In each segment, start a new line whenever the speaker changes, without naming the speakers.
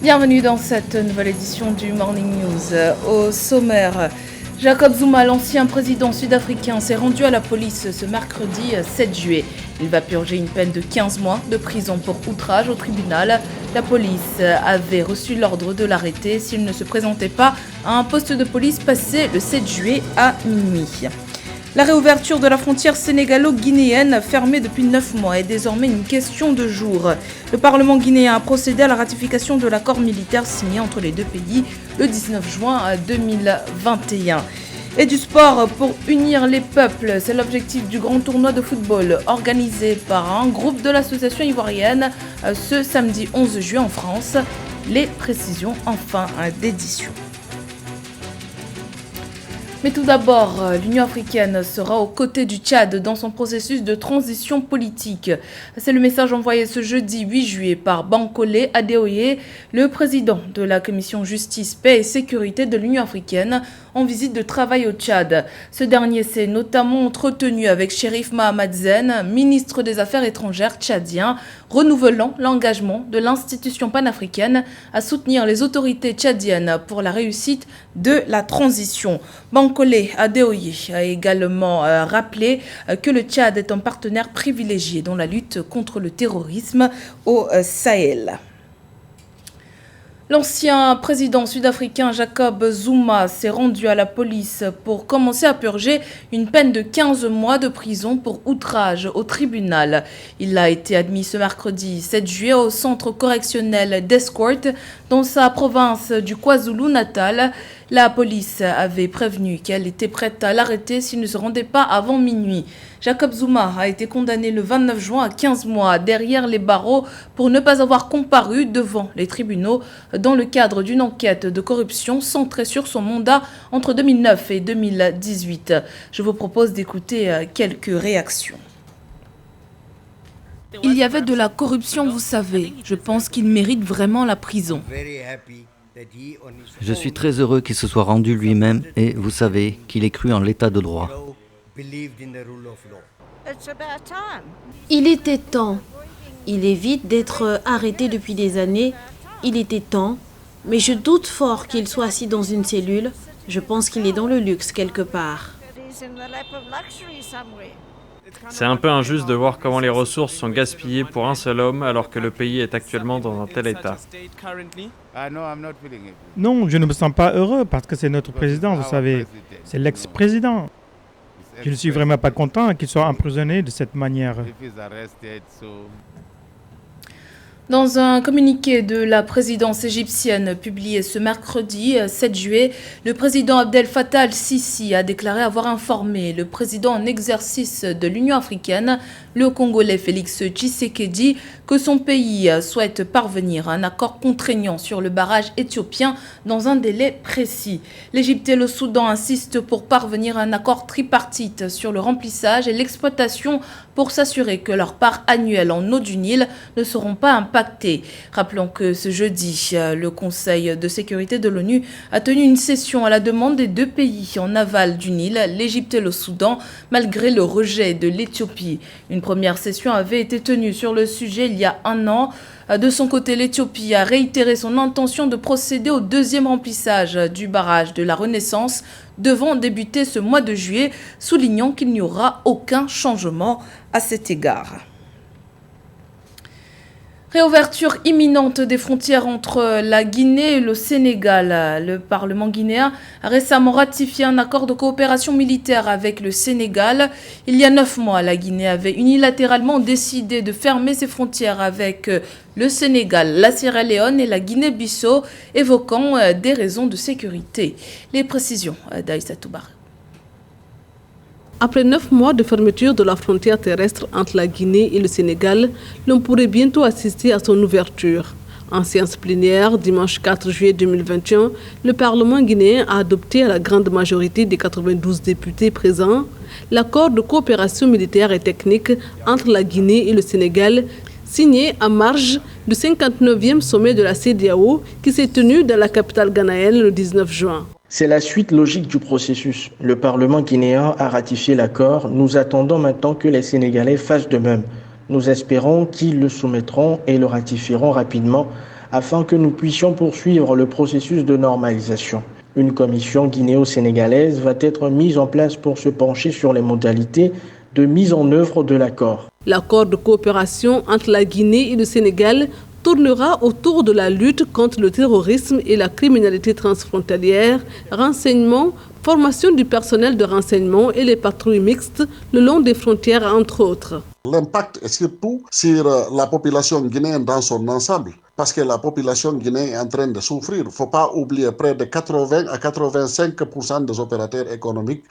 Bienvenue dans cette nouvelle édition du Morning News. Au sommaire, Jacob Zuma, l'ancien président sud-africain, s'est rendu à la police ce mercredi 7 juillet. Il va purger une peine de 15 mois de prison pour outrage au tribunal. La police avait reçu l'ordre de l'arrêter s'il ne se présentait pas à un poste de police passé le 7 juillet à minuit. La réouverture de la frontière sénégalo-guinéenne, fermée depuis 9 mois, est désormais une question de jours. Le Parlement guinéen a procédé à la ratification de l'accord militaire signé entre les deux pays le 19 juin 2021. Et du sport pour unir les peuples, c'est l'objectif du grand tournoi de football organisé par un groupe de l'association ivoirienne ce samedi 11 juillet en France. Les précisions en fin d'édition. Mais tout d'abord, l'Union africaine sera aux côtés du Tchad dans son processus de transition politique. C'est le message envoyé ce jeudi 8 juillet par Bankole Adeoye, le président de la commission justice, paix et sécurité de l'Union africaine, en visite de travail au Tchad. Ce dernier s'est notamment entretenu avec Chérif Mahamat Zen, ministre des Affaires étrangères tchadien, renouvelant l'engagement de l'institution panafricaine à soutenir les autorités tchadiennes pour la réussite de la transition. Bankole Adeoye a également rappelé que le Tchad est un partenaire privilégié dans la lutte contre le terrorisme au Sahel. L'ancien président sud-africain Jacob Zuma s'est rendu à la police pour commencer à purger une peine de 15 mois de prison pour outrage au tribunal. Il a été admis ce mercredi 7 juillet au centre correctionnel d'Escourt dans sa province du KwaZulu-Natal. La police avait prévenu qu'elle était prête à l'arrêter s'il ne se rendait pas avant minuit. Jacob Zuma a été condamné le 29 juin à 15 mois derrière les barreaux pour ne pas avoir comparu devant les tribunaux dans le cadre d'une enquête de corruption centrée sur son mandat entre 2009 et 2018. Je vous propose d'écouter quelques réactions. Il y avait de la corruption, vous savez. Je pense qu'il mérite vraiment la prison.
Je suis très heureux qu'il se soit rendu lui-même et vous savez qu'il ait cru en l'état de droit.
Il était temps. Il évite d'être arrêté depuis des années. Il était temps. Mais je doute fort qu'il soit assis dans une cellule. Je pense qu'il est dans le luxe quelque part.
C'est un peu injuste de voir comment les ressources sont gaspillées pour un seul homme alors que le pays est actuellement dans un tel état.
Non, je ne me sens pas heureux parce que c'est notre président, vous savez. C'est l'ex-président. Je ne suis vraiment pas content qu'il soit emprisonné de cette manière.
Dans un communiqué de la présidence égyptienne publié ce mercredi 7 juillet, le président Abdel Fattah al-Sisi a déclaré avoir informé le président en exercice de l'Union africaine, le Congolais Félix Tshisekedi, que son pays souhaite parvenir à un accord contraignant sur le barrage éthiopien dans un délai précis. L'Égypte et le Soudan insistent pour parvenir à un accord tripartite sur le remplissage et l'exploitation pour s'assurer que leurs parts annuelles en eau du Nil ne seront pas impactées. Rappelons que ce jeudi, le Conseil de sécurité de l'ONU a tenu une session à la demande des deux pays en aval du Nil, l'Égypte et le Soudan, malgré le rejet de l'Éthiopie. Une première session avait été tenue sur le sujet il y a un an. De son côté, l'Éthiopie a réitéré son intention de procéder au deuxième remplissage du barrage de la Renaissance devant débuter ce mois de juillet, soulignant qu'il n'y aura aucun changement à cet égard. Réouverture imminente des frontières entre la Guinée et le Sénégal. Le Parlement guinéen a récemment ratifié un accord de coopération militaire avec le Sénégal. Il y a 9 mois, la Guinée avait unilatéralement décidé de fermer ses frontières avec le Sénégal, la Sierra Leone et la Guinée-Bissau, évoquant des raisons de sécurité. Les précisions d'Aïssa Toubar.
Après 9 mois de fermeture de la frontière terrestre entre la Guinée et le Sénégal, l'on pourrait bientôt assister à son ouverture. En séance plénière, dimanche 4 juillet 2021, le Parlement guinéen a adopté à la grande majorité des 92 députés présents l'accord de coopération militaire et technique entre la Guinée et le Sénégal, signé en marge du 59e sommet de la CEDEAO qui s'est tenu dans la capitale ghanéenne le 19 juin.
C'est la suite logique du processus. Le Parlement guinéen a ratifié l'accord. Nous attendons maintenant que les Sénégalais fassent de même. Nous espérons qu'ils le soumettront et le ratifieront rapidement afin que nous puissions poursuivre le processus de normalisation. Une commission guinéo-sénégalaise va être mise en place pour se pencher sur les modalités de mise en œuvre de l'accord.
L'accord de coopération entre la Guinée et le Sénégal tournera autour de la lutte contre le terrorisme et la criminalité transfrontalière, renseignement, formation du personnel de renseignement et les patrouilles mixtes le long des frontières, entre autres.
L'impact est surtout sur la population guinéenne dans son ensemble, parce que la population guinéenne est en train de souffrir. Il ne faut pas oublier près de 80 à 85% des opérateurs économiques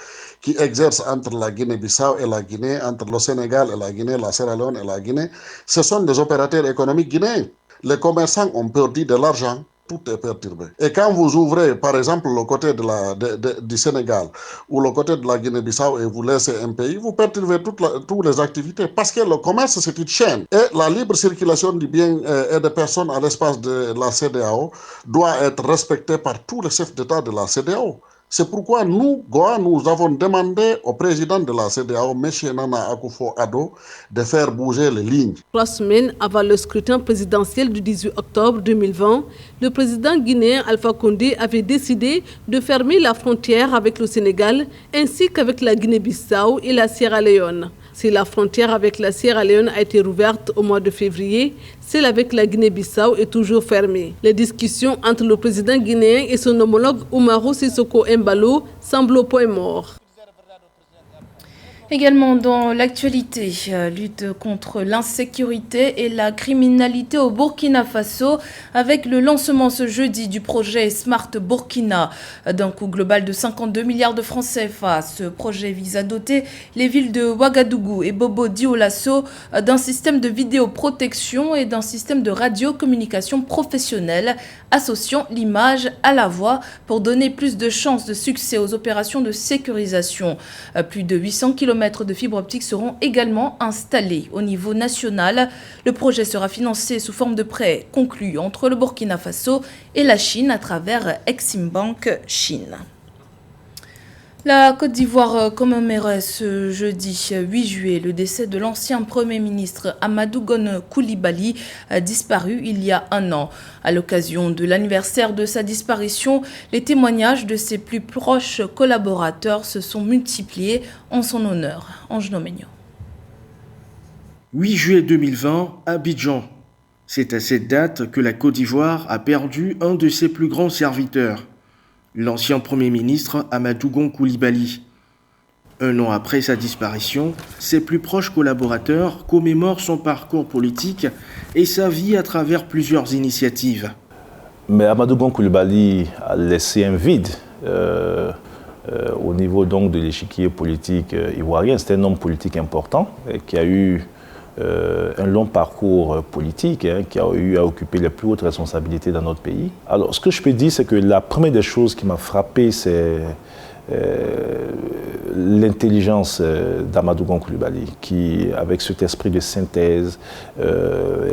qui exercent entre la Guinée-Bissau et la Guinée, entre le Sénégal et la Guinée, la Sierra Leone et la Guinée. Ce sont des opérateurs économiques guinéens. Les commerçants ont perdu de l'argent. Tout est perturbé. Et quand vous ouvrez, par exemple, le côté du Sénégal ou le côté de la Guinée-Bissau et vous laissez un pays, vous perturbez toutes les activités. Parce que le commerce, c'est une chaîne. Et la libre circulation du bien et des personnes à l'espace de la CEDEAO doit être respectée par tous les chefs d'État de la CEDEAO. C'est pourquoi nous, Goa, nous avons demandé au président de la CEDEAO, M. Nana Akufo-Addo, de faire bouger les lignes.
3 semaines avant le scrutin présidentiel du 18 octobre 2020, le président guinéen Alpha Condé avait décidé de fermer la frontière avec le Sénégal ainsi qu'avec la Guinée-Bissau et la Sierra Leone. Si la frontière avec la Sierra Leone a été rouverte au mois de février, celle avec la Guinée-Bissau est toujours fermée. Les discussions entre le président guinéen et son homologue Umaru Sissoko Embalo semblent au point mort.
Également dans l'actualité, lutte contre l'insécurité et la criminalité au Burkina Faso avec le lancement ce jeudi du projet Smart Burkina d'un coût global de 52 milliards de francs CFA. Ce projet vise à doter les villes de Ouagadougou et Bobo-Dioulasso d'un système de vidéoprotection et d'un système de radiocommunication professionnelle associant l'image à la voix pour donner plus de chances de succès aux opérations de sécurisation. Plus de 800 km de fibres optiques seront également installés au niveau national. Le projet sera financé sous forme de prêt conclu entre le Burkina Faso et la Chine à travers Exim Bank Chine. La Côte d'Ivoire commémorait ce jeudi 8 juillet le décès de l'ancien Premier ministre Amadou Gon Coulibaly, disparu il y a un an. À l'occasion de l'anniversaire de sa disparition, les témoignages de ses plus proches collaborateurs se sont multipliés en son honneur. Ange Nomenio.
8 juillet 2020, Abidjan. C'est à cette date que la Côte d'Ivoire a perdu un de ses plus grands serviteurs, l'ancien Premier ministre Amadou Gon Coulibaly. Un an après sa disparition, ses plus proches collaborateurs commémorent son parcours politique et sa vie à travers plusieurs initiatives.
Mais Amadou Gon Coulibaly a laissé un vide au niveau donc de l'échiquier politique ivoirien. C'était un homme politique important qui a eu un long parcours politique, qui a eu à occuper les plus hautes responsabilités dans notre pays. Alors, ce que je peux dire, c'est que la première des choses qui m'a frappé, c'est l'intelligence d'Amadou Gon Coulibaly, qui, avec cet esprit de synthèse,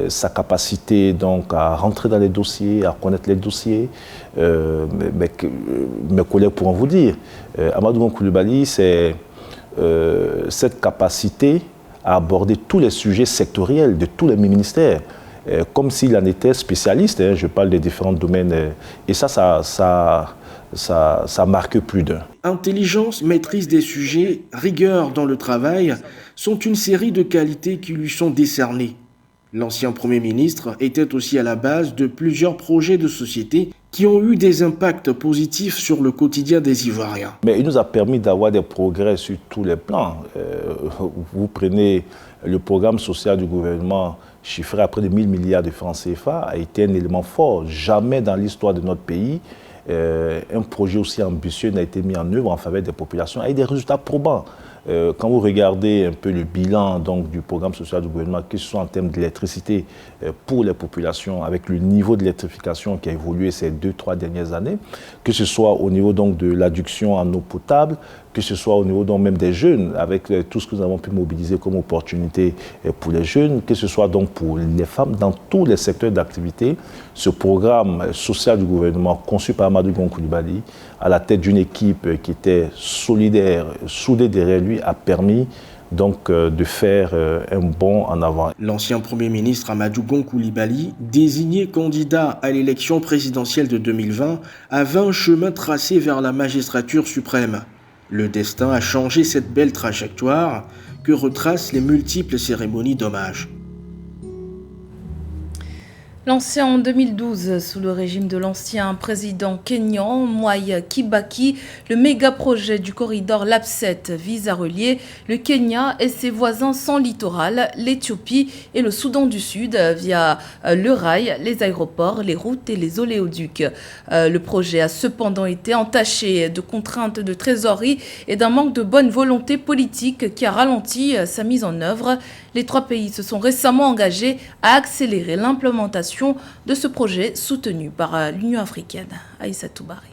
sa capacité donc à rentrer dans les dossiers, à connaître les dossiers, mes collègues pourront vous dire, Amadou Gon Coulibaly, c'est cette capacité à aborder tous les sujets sectoriels de tous les ministères, comme s'il en était spécialiste. Je parle des différents domaines. Et ça marque plus d'un.
Intelligence, maîtrise des sujets, rigueur dans le travail sont une série de qualités qui lui sont décernées. L'ancien Premier ministre était aussi à la base de plusieurs projets de société qui ont eu des impacts positifs sur le quotidien des Ivoiriens.
Mais il nous a permis d'avoir des progrès sur tous les plans. Vous prenez le programme social du gouvernement chiffré à près de 1000 milliards de francs CFA, a été un élément fort. Jamais dans l'histoire de notre pays, un projet aussi ambitieux n'a été mis en œuvre en faveur des populations avec des résultats probants. Quand vous regardez un peu le bilan donc, du programme social du gouvernement, que ce soit en termes d'électricité pour les populations, avec le niveau d'électrification qui a évolué ces 2-3 dernières années, que ce soit au niveau donc, de l'adduction en eau potable, que ce soit au niveau donc, même des jeunes, avec tout ce que nous avons pu mobiliser comme opportunité pour les jeunes, que ce soit donc pour les femmes, dans tous les secteurs d'activité, ce programme social du gouvernement conçu par Amadou Gon Coulibaly, à la tête d'une équipe qui était solidaire, soudée derrière lui, a permis donc de faire un bond en avant.
L'ancien Premier ministre Amadou Gon Coulibaly, désigné candidat à l'élection présidentielle de 2020, avait un chemin tracé vers la magistrature suprême. Le destin a changé cette belle trajectoire que retracent les multiples cérémonies d'hommage.
Lancé en 2012 sous le régime de l'ancien président kényan Mwai Kibaki, le méga-projet du corridor LAP7 vise à relier le Kenya et ses voisins sans littoral, l'Éthiopie et le Soudan du Sud via le rail, les aéroports, les routes et les oléoducs. Le projet a cependant été entaché de contraintes de trésorerie et d'un manque de bonne volonté politique qui a ralenti sa mise en œuvre. Les trois pays se sont récemment engagés à accélérer l'implémentation de ce projet soutenu par l'Union africaine. Aïssa Toubari.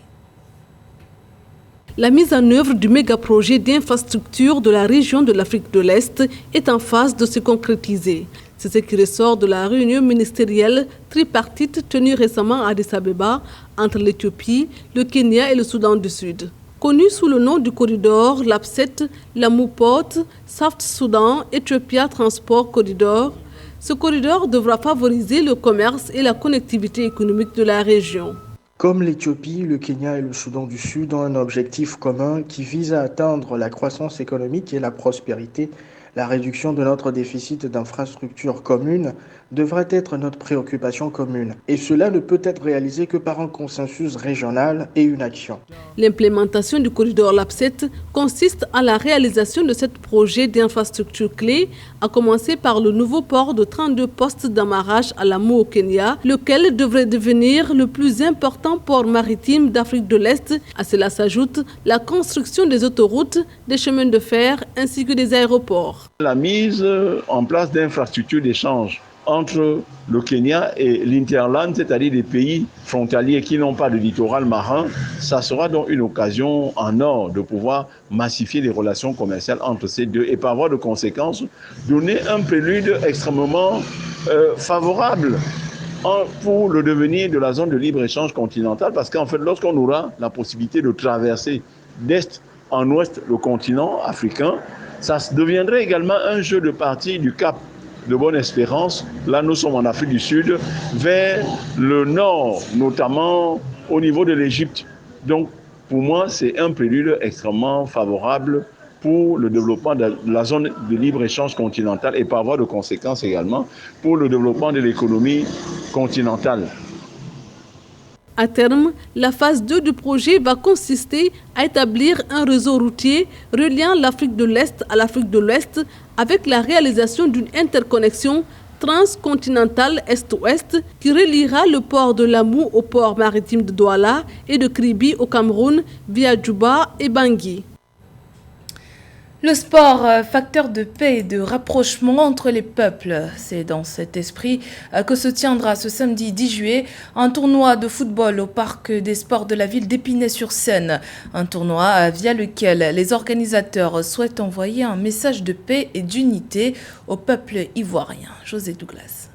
La mise en œuvre du méga-projet d'infrastructure de la région de l'Afrique de l'Est est en phase de se concrétiser. C'est ce qui ressort de la réunion ministérielle tripartite tenue récemment à Addis Abeba entre l'Éthiopie, le Kenya et le Soudan du Sud. Connu sous le nom du corridor LAP7, Lamu-Port, South-Soudan, Ethiopia Transport Corridor, ce corridor devra favoriser le commerce et la connectivité économique de la région.
Comme l'Éthiopie, le Kenya et le Soudan du Sud ont un objectif commun qui vise à atteindre la croissance économique et la prospérité, la réduction de notre déficit d'infrastructures communes devrait être notre préoccupation commune. Et cela ne peut être réalisé que par un consensus régional et une action.
L'implémentation du corridor LAP7 consiste à la réalisation de ce projet d'infrastructure clé, à commencer par le nouveau port de 32 postes d'amarrage à Lamu au Kenya, lequel devrait devenir le plus important port maritime d'Afrique de l'Est. À cela s'ajoute la construction des autoroutes, des chemins de fer ainsi que des aéroports.
La mise en place d'infrastructures d'échange entre le Kenya et l'Interland, c'est-à-dire des pays frontaliers qui n'ont pas de littoral marin, ça sera donc une occasion en or de pouvoir massifier les relations commerciales entre ces deux et par voie de conséquence donner un prélude extrêmement favorable pour le devenir de la zone de libre-échange continentale, parce qu'en fait, lorsqu'on aura la possibilité de traverser d'est en ouest le continent africain, ça deviendrait également un jeu de partie du Cap de Bonne-Espérance, là nous sommes en Afrique du Sud, vers le nord, notamment au niveau de l'Égypte. Donc pour moi, c'est un prélude extrêmement favorable pour le développement de la zone de libre-échange continentale et par voie de conséquence également pour le développement de l'économie continentale.
À terme, la phase 2 du projet va consister à établir un réseau routier reliant l'Afrique de l'Est à l'Afrique de l'Ouest avec la réalisation d'une interconnexion transcontinentale Est-Ouest qui reliera le port de Lamu au port maritime de Douala et de Kribi au Cameroun via Djouba et Bangui.
Le sport, facteur de paix et de rapprochement entre les peuples. C'est dans cet esprit que se tiendra ce samedi 10 juillet un tournoi de football au parc des sports de la ville d'Épinay-sur-Seine. Un tournoi via lequel les organisateurs souhaitent envoyer un message de paix et d'unité au peuple ivoirien. José Douglas.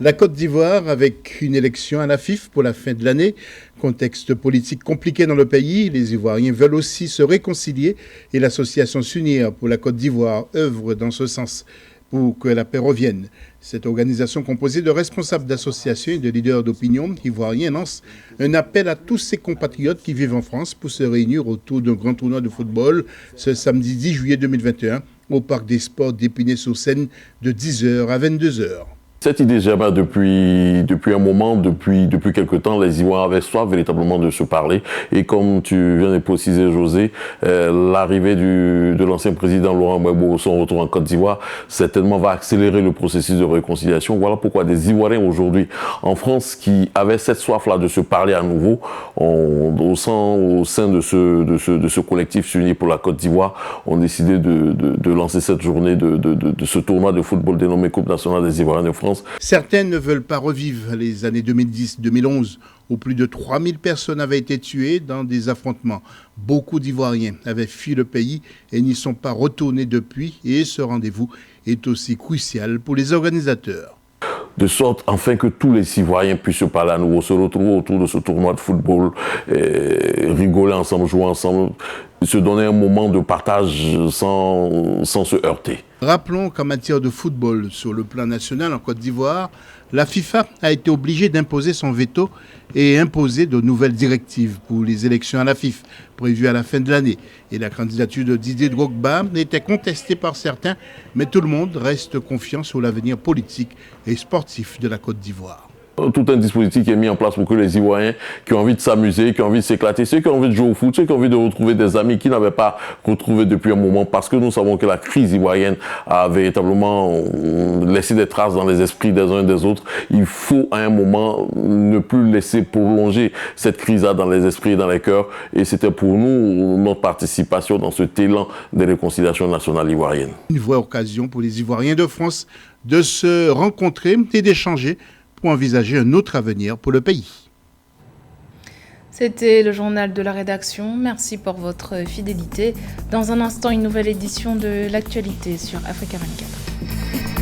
La Côte d'Ivoire, avec une élection à la FIF pour la fin de l'année, contexte politique compliqué dans le pays, les Ivoiriens veulent aussi se réconcilier et l'association S'unir pour la Côte d'Ivoire œuvre dans ce sens pour que la paix revienne. Cette organisation composée de responsables d'associations et de leaders d'opinion ivoiriens lance un appel à tous ses compatriotes qui vivent en France pour se réunir autour d'un grand tournoi de football ce samedi 10 juillet 2021 au Parc des Sports d'Épinay-sur-Seine de 10h à 22h.
Cette idée germait depuis un moment, depuis quelque temps. Les Ivoiriens avaient soif véritablement de se parler. Et comme tu viens de préciser, José, l'arrivée de l'ancien président Laurent Gbagbo, son retour en Côte d'Ivoire, certainement va accélérer le processus de réconciliation. Voilà pourquoi des Ivoiriens aujourd'hui en France qui avaient cette soif-là de se parler à nouveau, au sein de ce collectif S'unir pour la Côte d'Ivoire, ont décidé de lancer cette journée de ce tournoi de football dénommé Coupe nationale des Ivoiriens de France.
Certains ne veulent pas revivre les années 2010-2011 où plus de 3000 personnes avaient été tuées dans des affrontements. Beaucoup d'Ivoiriens avaient fui le pays et n'y sont pas retournés depuis et ce rendez-vous est aussi crucial pour les organisateurs.
de sorte afin que tous les citoyens puissent se parler à nouveau, se retrouver autour de ce tournoi de football, rigoler ensemble, jouer ensemble, se donner un moment de partage sans se heurter.
Rappelons qu'en matière de football, sur le plan national en Côte d'Ivoire, la FIFA a été obligée d'imposer son veto et imposer de nouvelles directives pour les élections à la FIFA prévues à la fin de l'année. Et la candidature de Didier Drogba était contestée par certains, mais tout le monde reste confiant sur l'avenir politique et sportif de la Côte d'Ivoire.
Tout un dispositif qui est mis en place pour que les Ivoiriens qui ont envie de s'amuser, qui ont envie de s'éclater, ceux qui ont envie de jouer au foot, ceux qui ont envie de retrouver des amis qu'ils n'avaient pas retrouvés depuis un moment, parce que nous savons que la crise ivoirienne a véritablement laissé des traces dans les esprits des uns et des autres. Il faut à un moment ne plus laisser prolonger cette crise-là dans les esprits et dans les cœurs. Et c'était pour nous notre participation dans cet élan de réconciliation nationale ivoirienne.
Une vraie occasion pour les Ivoiriens de France de se rencontrer et d'échanger pour envisager un autre avenir pour le pays.
C'était le journal de la rédaction. Merci pour votre fidélité. Dans un instant, une nouvelle édition de l'actualité sur Africa 24.